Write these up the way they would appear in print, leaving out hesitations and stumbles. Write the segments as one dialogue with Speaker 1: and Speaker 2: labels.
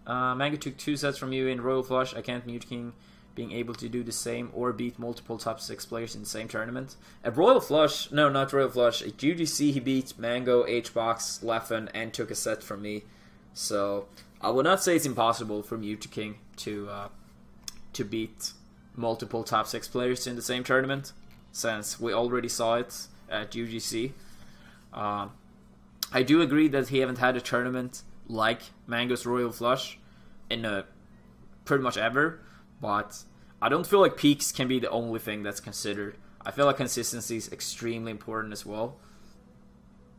Speaker 1: Mango took 2 sets from you in Royal Flush. I can't Mute King being able to do the same or beat multiple top 6 players in the same tournament. At Royal Flush, no, not Royal Flush. At UGC, he beat Mango, H-Box, Leffen, and took a set from me. So I would not say it's impossible for Mute King to beat multiple top 6 players in the same tournament, since we already saw it at UGC. I do agree that he haven't had a tournament like Mango's Royal Flush in pretty much ever, but I don't feel like peaks can be the only thing that's considered. I feel like consistency is extremely important as well.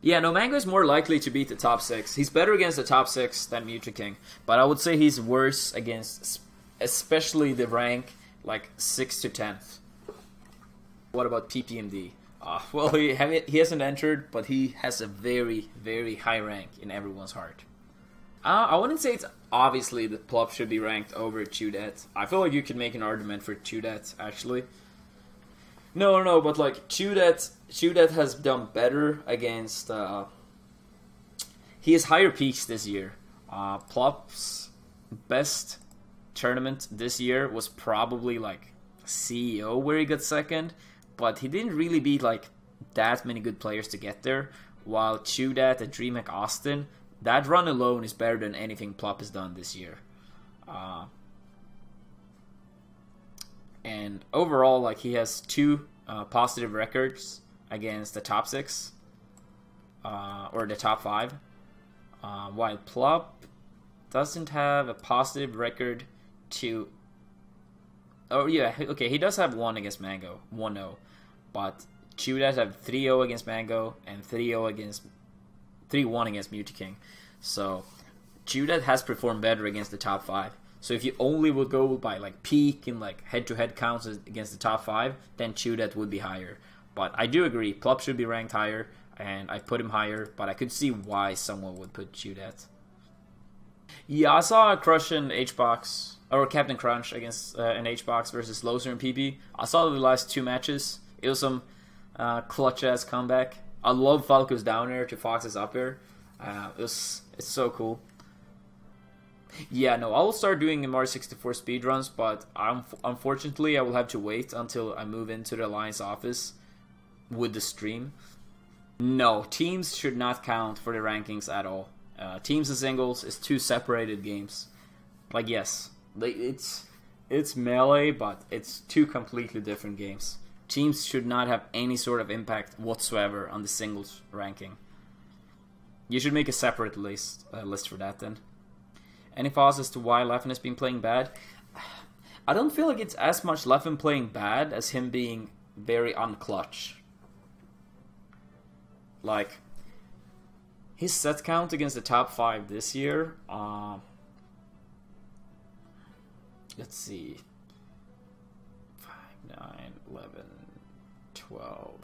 Speaker 1: Yeah, no, Mango is more likely to beat the top 6. He's better against the top 6 than Mute King, but I would say he's worse against especially the rank like 6th to 10th. What about PPMD? Well, he hasn't entered, but he has a very, very high rank in everyone's heart. I wouldn't say it's obviously that Plop should be ranked over Chudet. I feel like you could make an argument for Chudet, actually. No, but like Chudet has done better against... he has higher peaks this year. Plop's best tournament this year was probably like CEO, where he got second, but he didn't really beat like that many good players to get there, while Chudet at DreamHack Austin, that run alone is better than anything Plop has done this year. And overall, like, he has 2 positive records against the top 6 or the top 5, while Plop doesn't have a positive record to... Oh yeah, okay, he does have 1 against Mango, 1-0, but Chudet have 3-0 against Mango and 3-0 against 3-1 against Mute King. So Chudet has performed better against the top 5. So if you only would go by like peak and like head-to-head counts against the top 5, then Chudet would be higher. But I do agree, Plop should be ranked higher, and I put him higher, but I could see why someone would put Chudet. Yeah, I saw a Crush in H-Box, or Captain Crunch against an H-Box versus Loser in PP. I saw the last 2 matches. It was some clutch-ass comeback. I love Falco's down air to Fox's up air. It's so cool. Yeah, no, I will start doing Mario 64 speedruns, but unfortunately I will have to wait until I move into the Alliance office with the stream. No, teams should not count for the rankings at all. Teams and singles is 2 separated games. Like, yes, it's Melee, but it's 2 completely different games. Teams should not have any sort of impact whatsoever on the singles ranking. You should make a separate list for that then. Any thoughts as to why Leffen has been playing bad? I don't feel like it's as much Leffen playing bad as him being very unclutch. Like, his set count against the top 5 this year, let's see, 5, 9, 11, 12.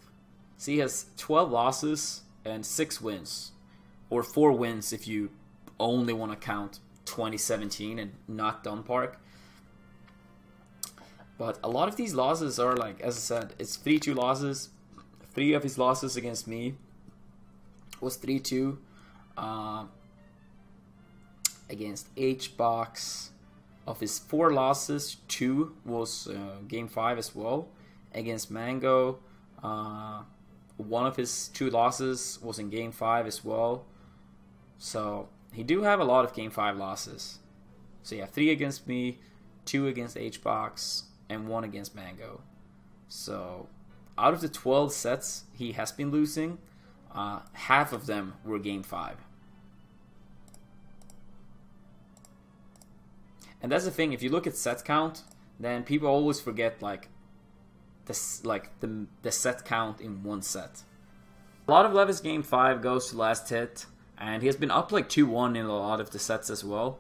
Speaker 1: So he has 12 losses and 6 wins, or 4 wins if you only want to count 2017 and not Dunpark. But a lot of these losses are like, as I said, it's 3-2 losses. 3 of his losses against me was 3-2. Against H-Box, of his 4 losses, 2 was Game 5 as well. Against Mango, 1 of his 2 losses was in Game 5 as well. So he do have a lot of Game 5 losses. So yeah, 3 against me, 2 against H-Box, and 1 against Mango. So out of the 12 sets he has been losing, half of them were Game 5. And that's the thing, if you look at set count, then people always forget like the set count in one set. A lot of Levis Game 5 goes to last hit, and he has been up like 2-1 in a lot of the sets as well.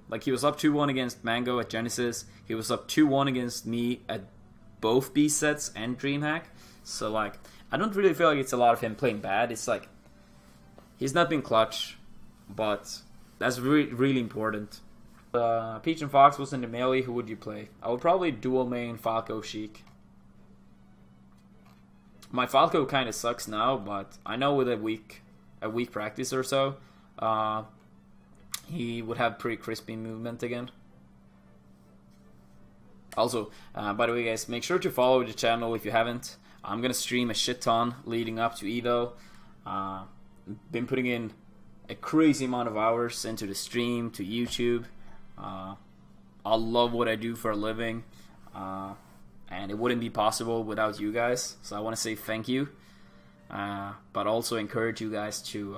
Speaker 1: Like he was up 2-1 against Mango at Genesis, he was up 2-1 against me at both B sets and DreamHack. So like, I don't really feel like it's a lot of him playing bad. It's like, he's not been clutch, but that's really important. Peach and Fox was in the melee, who would you play? I would probably dual main Falco Sheik. My Falco kind of sucks now, but I know with a week practice or so, he would have pretty crispy movement again. Also, by the way, guys, make sure to follow the channel if you haven't. I'm gonna stream a shit ton leading up to Evo. Been putting in a crazy amount of hours into the stream, to YouTube. I love what I do for a living, and it wouldn't be possible without you guys. So I want to say thank you, but also encourage you guys to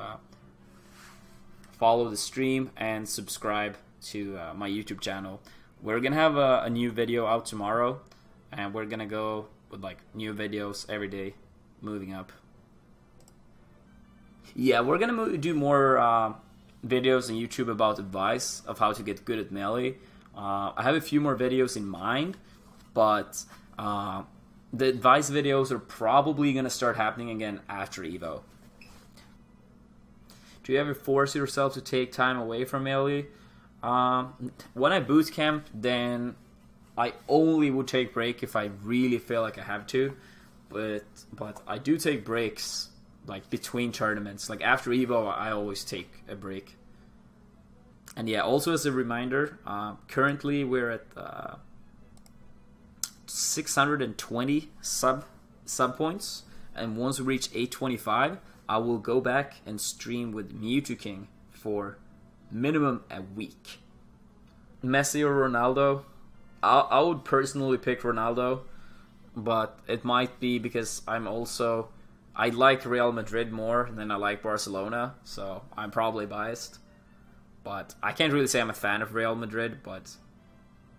Speaker 1: follow the stream and subscribe to my YouTube channel. We're gonna have a new video out tomorrow, and we're gonna go with like new videos every day, moving up. Yeah, we're gonna do more videos on YouTube about advice of how to get good at melee. I have a few more videos in mind, but the advice videos are probably gonna start happening again after Evo. Do you ever force yourself to take time away from melee? When I boot camp, then I only would take break if I really feel like I have to, but I do take breaks like between tournaments. Like after Evo, I always take a break. And yeah, also as a reminder, currently we're at 620 sub points, and once we reach 825, I will go back and stream with Mewtwo King for minimum a week. Messi or Ronaldo? I would personally pick Ronaldo, but it might be because I like Real Madrid more than I like Barcelona, so I'm probably biased. But I can't really say I'm a fan of Real Madrid, but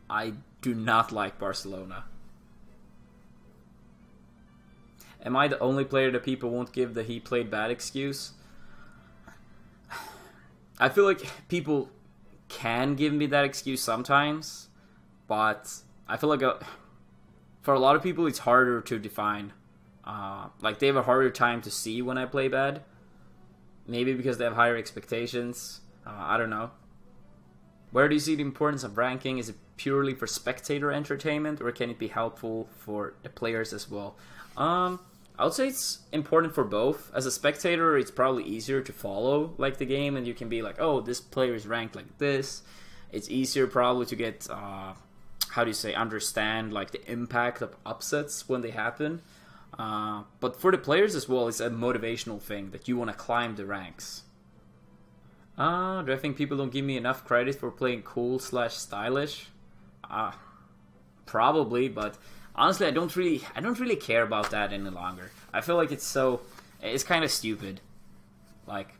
Speaker 1: I do not like Barcelona. Am I the only player that people won't give the he played bad excuse? I feel like people can give me that excuse sometimes, but I feel like for a lot of people it's harder to define. Like they have a harder time to see when I play bad. Maybe because they have higher expectations. I don't know. Where do you see the importance of ranking? Is it purely for spectator entertainment, or can it be helpful for the players as well? I would say it's important for both. As a spectator, it's probably easier to follow like the game, and you can be like, oh, this player is ranked like this. It's easier probably to get, how do you say, understand like the impact of upsets when they happen. But for the players as well, it's a motivational thing that you want to climb the ranks. Do I think people don't give me enough credit for playing cool/stylish? Probably, but honestly, I don't really care about that any longer. I feel like it's kind of stupid, like,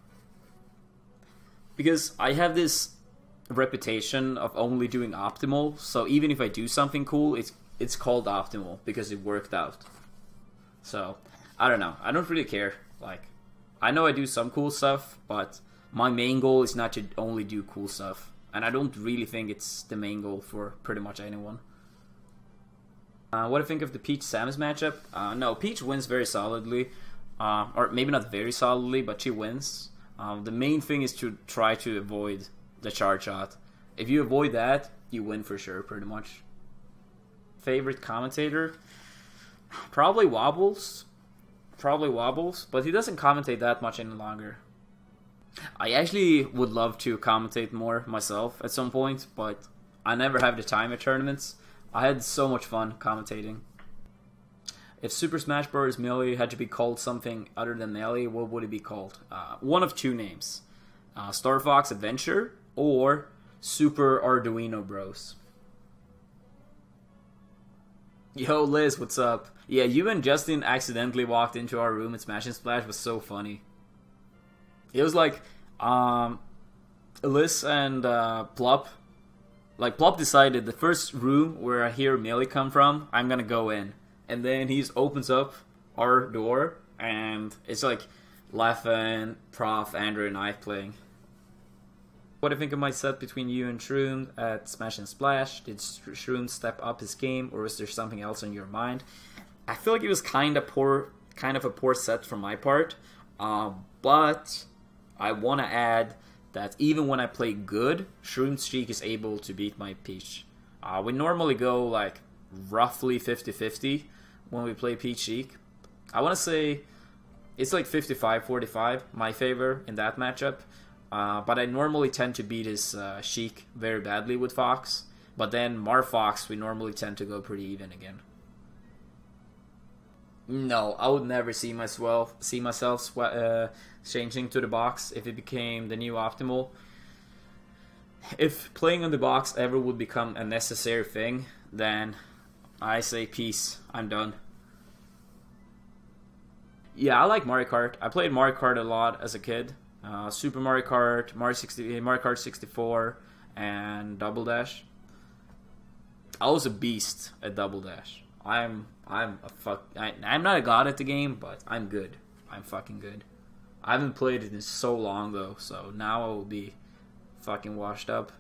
Speaker 1: because I have this reputation of only doing optimal. So even if I do something cool, it's called optimal because it worked out. So I don't know. I don't really care. Like, I know I do some cool stuff, but my main goal is not to only do cool stuff, and I don't really think it's the main goal for pretty much anyone. What do you think of the Peach Samus matchup? No, Peach wins very solidly, or maybe not very solidly, but she wins. The main thing is to try to avoid the charge shot. If you avoid that, you win for sure, pretty much. Favorite commentator? Probably Wobbles. But he doesn't commentate that much any longer. I actually would love to commentate more myself at some point, but I never have the time at tournaments. I had so much fun commentating. If Super Smash Bros. Melee had to be called something other than Melee, what would it be called? One of two names. Star Fox Adventure or Super Arduino Bros. Yo, Liz, what's up? Yeah, you and Justin accidentally walked into our room at Smash and Splash. Was so funny. It was like, Liz and Plop. Like, Plop decided the first room where I hear Melee come from, I'm gonna go in. And then he opens up our door, and it's like Leffen, Prof, Andrew, and I playing. What do you think of my set between you and Shroom at Smash and Splash? Did Shroom step up his game, or was there something else on your mind? I feel like it was kind of a poor set from my part, but I want to add that even when I play good, Shroom's Cheek is able to beat my Peach. We normally go like roughly 50-50 when we play Peach Cheek. I want to say it's like 55-45, my favor in that matchup. But I normally tend to beat his Sheik very badly with Fox. But then Fox, we normally tend to go pretty even again. No, I would never see myself changing to the box if it became the new optimal. If playing on the box ever would become a necessary thing, then I say peace. I'm done. Yeah, I like Mario Kart. I played Mario Kart a lot as a kid. Super Mario Kart, Mario Kart 64, and Double Dash. I was a beast at Double Dash. I'm not a god at the game, but I'm good. I'm fucking good. I haven't played it in so long though, so now I will be fucking washed up.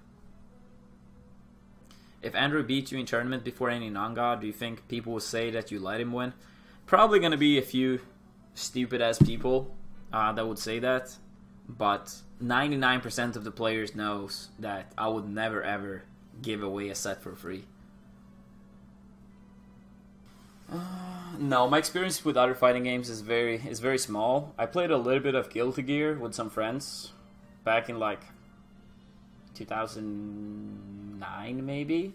Speaker 1: If Andrew beat you in tournament before any non-god, do you think people will say that you let him win? Probably gonna be a few stupid ass people that would say that, but 99% of the players knows that I would never ever give away a set for free. No, my experience with other fighting games is very small. I played a little bit of Guilty Gear with some friends back in like 2009 maybe.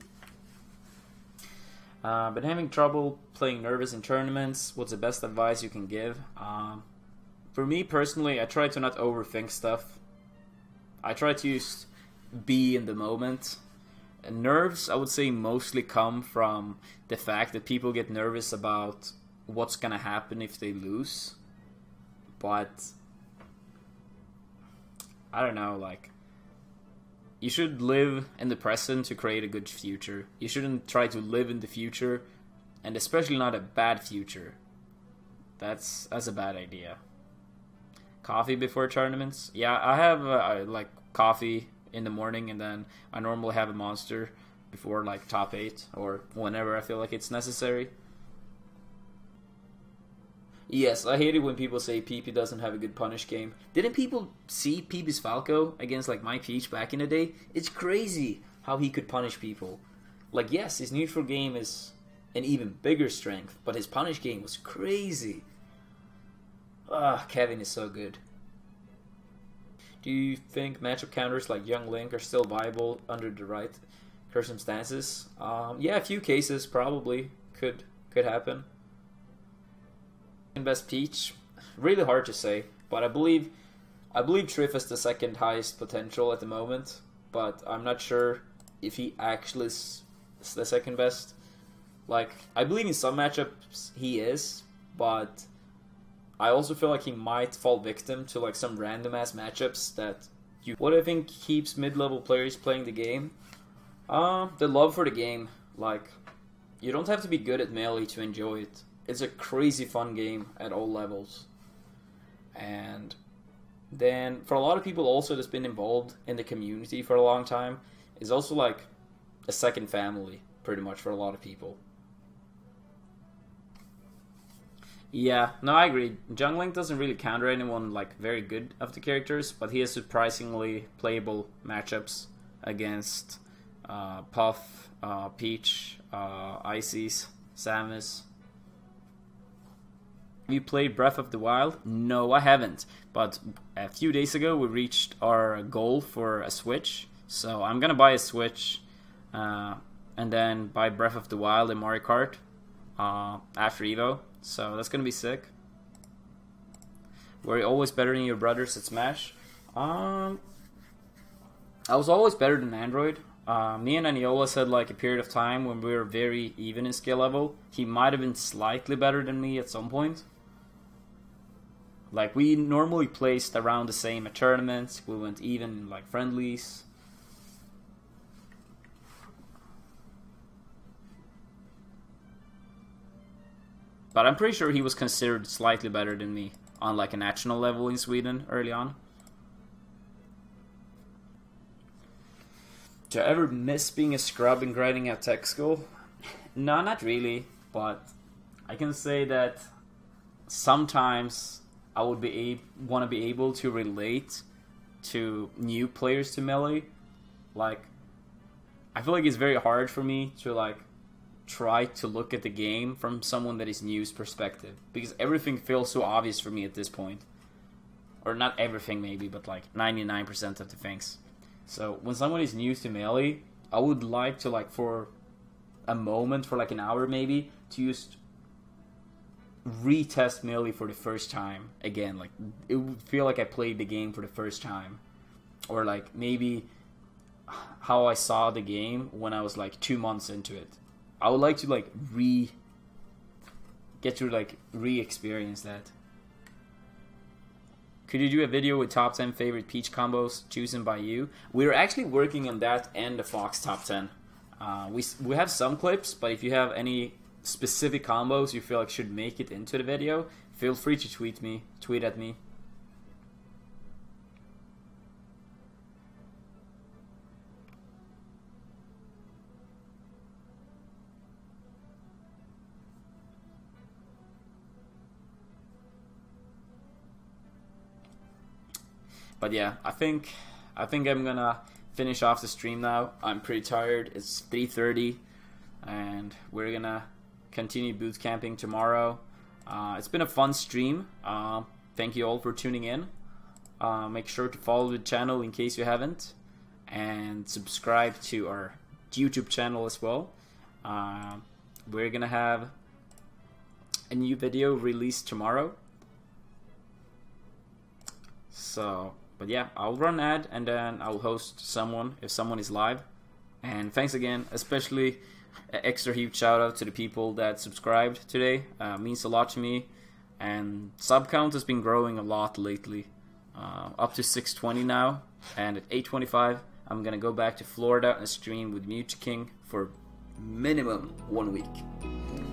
Speaker 1: Been having trouble playing nervous in tournaments. What's the best advice you can give? For me personally, I try to not overthink stuff. I try to just be in the moment. And nerves, I would say, mostly come from the fact that people get nervous about what's gonna happen if they lose. But I don't know, like, you should live in the present to create a good future. You shouldn't try to live in the future, and especially not a bad future. That's a bad idea. Coffee before tournaments? Yeah, I have like coffee in the morning, and then I normally have a monster before like top 8 or whenever I feel like it's necessary. Yes, I hate it when people say PP doesn't have a good punish game. Didn't people see PP's Falco against like my Peach back in the day? It's crazy how he could punish people. Like, yes, his neutral game is an even bigger strength, but his punish game was crazy. Kevin is so good. Do you think matchup counters like Young Link are still viable under the right circumstances? Yeah, a few cases probably could happen. Best Peach, really hard to say, but I believe Triff has the second highest potential at the moment, but I'm not sure if he actually is the second best. Like, I believe in some matchups he is, but I also feel like he might fall victim to like some random ass matchups that you. What I think keeps mid-level players playing the game, the love for the game. Like, you don't have to be good at melee to enjoy it. It's a crazy fun game at all levels. And then for a lot of people also that's been involved in the community for a long time, is also like a second family pretty much for a lot of people. Yeah, no, I agree. Young Link doesn't really counter anyone like very good of the characters, but he has surprisingly playable matchups against Puff, Peach, Ices, Samus. Have you played Breath of the Wild? No, I haven't. But a few days ago, we reached our goal for a Switch. So I'm gonna buy a Switch, and then buy Breath of the Wild and Mario Kart after Evo. So that's gonna be sick. Were you always better than your brothers at Smash? I was always better than Android. Me and Aniolas had like a period of time when we were very even in skill level. He might have been slightly better than me at some point. Like, we normally placed around the same at tournaments. We went even in like friendlies. But I'm pretty sure he was considered slightly better than me on like a national level in Sweden early on. Do I ever miss being a scrub and grinding at tech school? No, not really. But I can say that sometimes I would want to be able to relate to new players to Melee. Like, I feel like it's very hard for me to like try to look at the game from someone that is new's perspective, because everything feels so obvious for me at this point. or not everything maybe, but like 99% of the things. So when someone is new to Melee, I would like to, like, for a moment, for like an hour maybe, to just retest Melee for the first time again. Like, it would feel like I played the game for the first time, or like maybe how I saw the game when I was like 2 months into it. I would like to like get to like re-experience that. Could you do a video with top 10 favorite Peach combos chosen by you? We're actually working on that and the Fox top 10. We have some clips, but if you have any specific combos you feel like should make it into the video, feel free to tweet at me. But yeah, I think I'm gonna finish off the stream now. I'm pretty tired. It's 3:30, and we're gonna continue boot camping tomorrow. It's been a fun stream. Thank you all for tuning in. Make sure to follow the channel in case you haven't, and subscribe to our YouTube channel as well. We're gonna have a new video released tomorrow. So, but yeah, I'll run ad and then I'll host someone if someone is live. And thanks again, especially an extra huge shout out to the people that subscribed today. Means a lot to me, and sub count has been growing a lot lately. Up to 620 now, and at 825 I'm gonna go back to Florida and stream with Mute King for minimum 1 week.